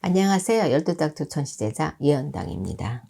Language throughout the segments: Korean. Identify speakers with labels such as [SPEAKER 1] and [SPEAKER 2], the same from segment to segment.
[SPEAKER 1] 안녕하세요. 열두닥투 천시제자 예언당입니다.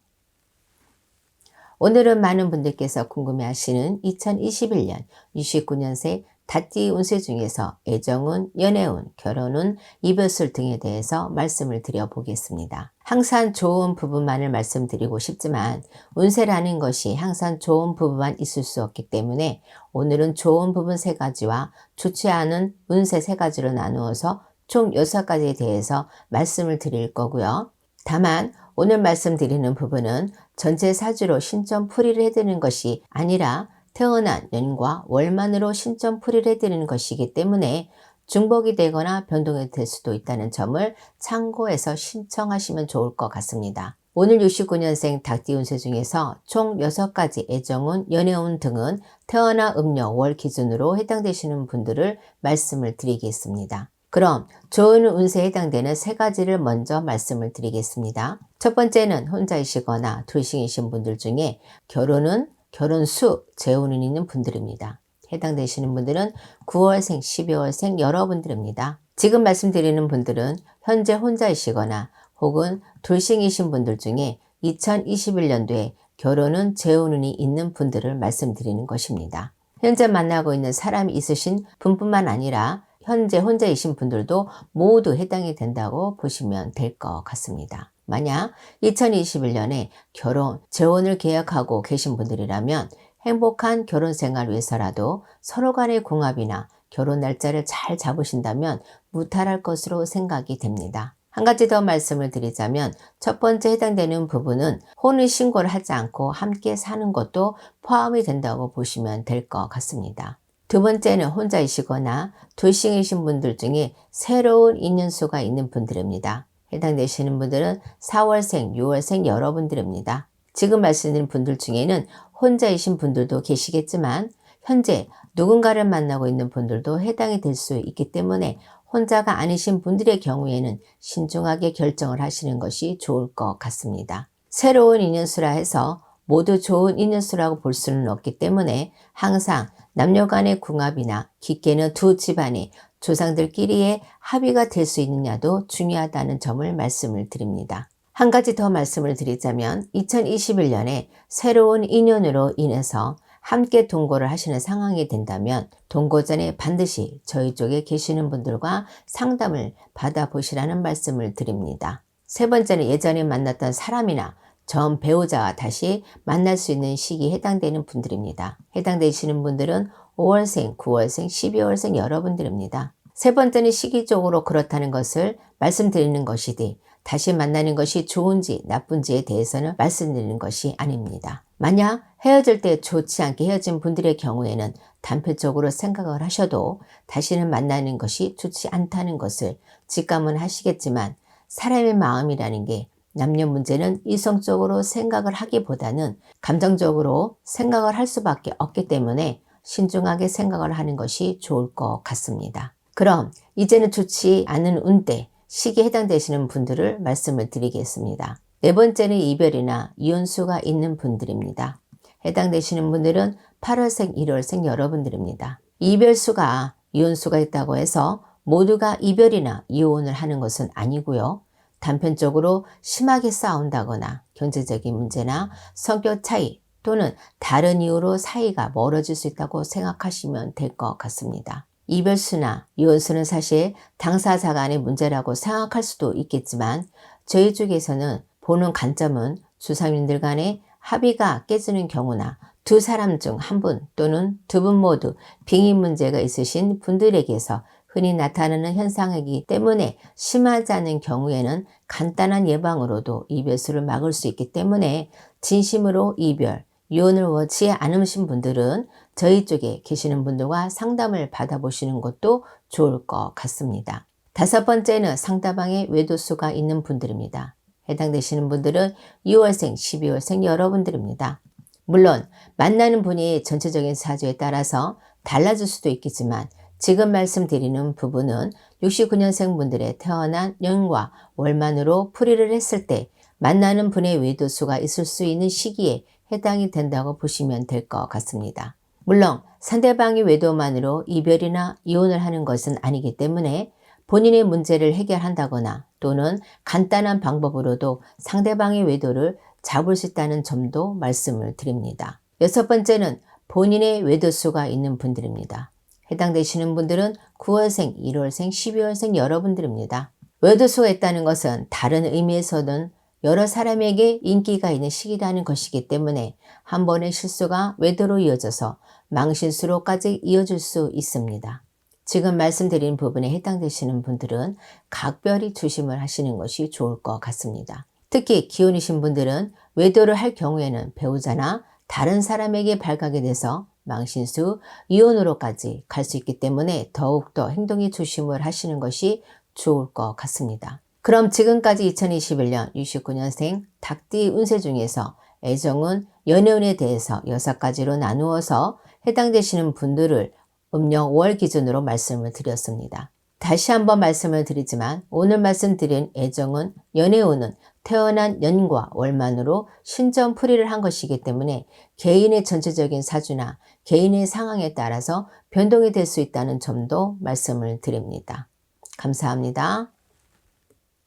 [SPEAKER 1] 오늘은 많은 분들께서 궁금해하시는 2021년 69년생 닷띠 운세 중에서 애정운, 연애운, 결혼운, 이별술 등에 대해서 말씀을 드려보겠습니다. 항상 좋은 부분만을 말씀드리고 싶지만 운세라는 것이 항상 좋은 부분만 있을 수 없기 때문에 오늘은 좋은 부분 3가지와 좋지 않은 운세 3가지로 나누어서 총 6가지에 대해서 말씀을 드릴 거고요. 다만 오늘 말씀드리는 부분은 전체 사주로 신점풀이를 해드리는 것이 아니라 태어난 년과 월만으로 신점풀이를 해드리는 것이기 때문에 중복이 되거나 변동이 될 수도 있다는 점을 참고해서 신청하시면 좋을 것 같습니다. 오늘 69년생 닭띠 운세 중에서 총 6가지 애정운, 연애운 등은 태어나 음력 월 기준으로 해당되시는 분들을 말씀을 드리겠습니다. 그럼 좋은 운세에 해당되는 3가지를 먼저 말씀을 드리겠습니다. 첫 번째는 혼자이시거나 둘씩이신 분들 중에 결혼은 결혼수, 재혼은 있는 분들입니다. 해당되시는 분들은 9월생, 12월생 여러분들입니다. 지금 말씀드리는 분들은 현재 혼자이시거나 혹은 둘씩이신 분들 중에 2021년도에 결혼은 재혼운이 있는 분들을 말씀드리는 것입니다. 현재 만나고 있는 사람이 있으신 분뿐만 아니라 현재 혼자이신 분들도 모두 해당이 된다고 보시면 될 것 같습니다. 만약 2021년에 결혼, 재혼을 계획하고 계신 분들이라면 행복한 결혼 생활을 위해서라도 서로 간의 궁합이나 결혼 날짜를 잘 잡으신다면 무탈할 것으로 생각이 됩니다. 한 가지 더 말씀을 드리자면 첫 번째 해당되는 부분은 혼인신고를 하지 않고 함께 사는 것도 포함이 된다고 보시면 될 것 같습니다. 두 번째는 혼자이시거나 둘씩이신 분들 중에 새로운 인연수가 있는 분들입니다. 해당되시는 분들은 4월생, 6월생 여러분들입니다. 지금 말씀드린 분들 중에는 혼자이신 분들도 계시겠지만 현재 누군가를 만나고 있는 분들도 해당이 될 수 있기 때문에 혼자가 아니신 분들의 경우에는 신중하게 결정을 하시는 것이 좋을 것 같습니다. 새로운 인연수라 해서 모두 좋은 인연수라고 볼 수는 없기 때문에 항상 남녀 간의 궁합이나 깊게는 두 집안의 조상들끼리의 합의가 될 수 있느냐도 중요하다는 점을 말씀을 드립니다. 한 가지 더 말씀을 드리자면 2021년에 새로운 인연으로 인해서 함께 동거를 하시는 상황이 된다면 동거 전에 반드시 저희 쪽에 계시는 분들과 상담을 받아보시라는 말씀을 드립니다. 세 번째는 예전에 만났던 사람이나 전 배우자와 다시 만날 수 있는 시기에 해당되는 분들입니다. 해당되시는 분들은 5월생, 9월생, 12월생 여러분들입니다. 세 번째는 시기적으로 그렇다는 것을 말씀드리는 것이지 다시 만나는 것이 좋은지 나쁜지에 대해서는 말씀드리는 것이 아닙니다. 만약 헤어질 때 좋지 않게 헤어진 분들의 경우에는 단편적으로 생각을 하셔도 다시는 만나는 것이 좋지 않다는 것을 직감은 하시겠지만 사람의 마음이라는 게 남녀 문제는 이성적으로 생각을 하기보다는 감정적으로 생각을 할 수밖에 없기 때문에 신중하게 생각을 하는 것이 좋을 것 같습니다. 그럼 이제는 좋지 않은 운대, 시기에 해당되시는 분들을 말씀을 드리겠습니다. 네 번째는 이별이나 이혼수가 있는 분들입니다. 해당되시는 분들은 8월생, 1월생 여러분들입니다. 이별수가 이혼수가 있다고 해서 모두가 이별이나 이혼을 하는 것은 아니고요. 단편적으로 심하게 싸운다거나 경제적인 문제나 성격 차이 또는 다른 이유로 사이가 멀어질 수 있다고 생각하시면 될 것 같습니다. 이별수나 이혼수는 사실 당사자 간의 문제라고 생각할 수도 있겠지만 저희 쪽에서는 보는 관점은 주상님들 간의 합의가 깨지는 경우나 두 사람 중 한 분 또는 두 분 모두 빙의 문제가 있으신 분들에게서 흔히 나타나는 현상이기 때문에 심하지 않은 경우에는 간단한 예방으로도 이별수를 막을 수 있기 때문에 진심으로 이별, 이혼을 원치 않으신 분들은 저희 쪽에 계시는 분들과 상담을 받아보시는 것도 좋을 것 같습니다. 다섯 번째는 상대방의 외도수가 있는 분들입니다. 해당되시는 분들은 6월생, 12월생 여러분들입니다. 물론 만나는 분이 전체적인 사주에 따라서 달라질 수도 있겠지만 지금 말씀드리는 부분은 69년생 분들의 태어난 년과 월만으로 풀이를 했을 때 만나는 분의 외도수가 있을 수 있는 시기에 해당이 된다고 보시면 될 것 같습니다. 물론 상대방의 외도만으로 이별이나 이혼을 하는 것은 아니기 때문에 본인의 문제를 해결한다거나 또는 간단한 방법으로도 상대방의 외도를 잡을 수 있다는 점도 말씀을 드립니다. 여섯 번째는 본인의 외도수가 있는 분들입니다. 해당되시는 분들은 9월생, 1월생, 12월생 여러분들입니다. 외도수가 있다는 것은 다른 의미에서는 여러 사람에게 인기가 있는 시기라는 것이기 때문에 한 번의 실수가 외도로 이어져서 망실수로까지 이어질 수 있습니다. 지금 말씀드린 부분에 해당되시는 분들은 각별히 조심을 하시는 것이 좋을 것 같습니다. 특히 기혼이신 분들은 외도를 할 경우에는 배우자나 다른 사람에게 발각이 돼서 망신수, 이혼으로까지 갈 수 있기 때문에 더욱더 행동에 조심을 하시는 것이 좋을 것 같습니다. 그럼 지금까지 2021년 69년생 닭띠 운세 중에서 애정운, 연애운에 대해서 6가지로 나누어서 해당되시는 분들을 음력 5월 기준으로 말씀을 드렸습니다. 다시 한번 말씀을 드리지만 오늘 말씀드린 애정운, 연애운은 태어난 년과 월만으로 신점풀이를 한 것이기 때문에 개인의 전체적인 사주나 개인의 상황에 따라서 변동이 될 수 있다는 점도 말씀을 드립니다. 감사합니다.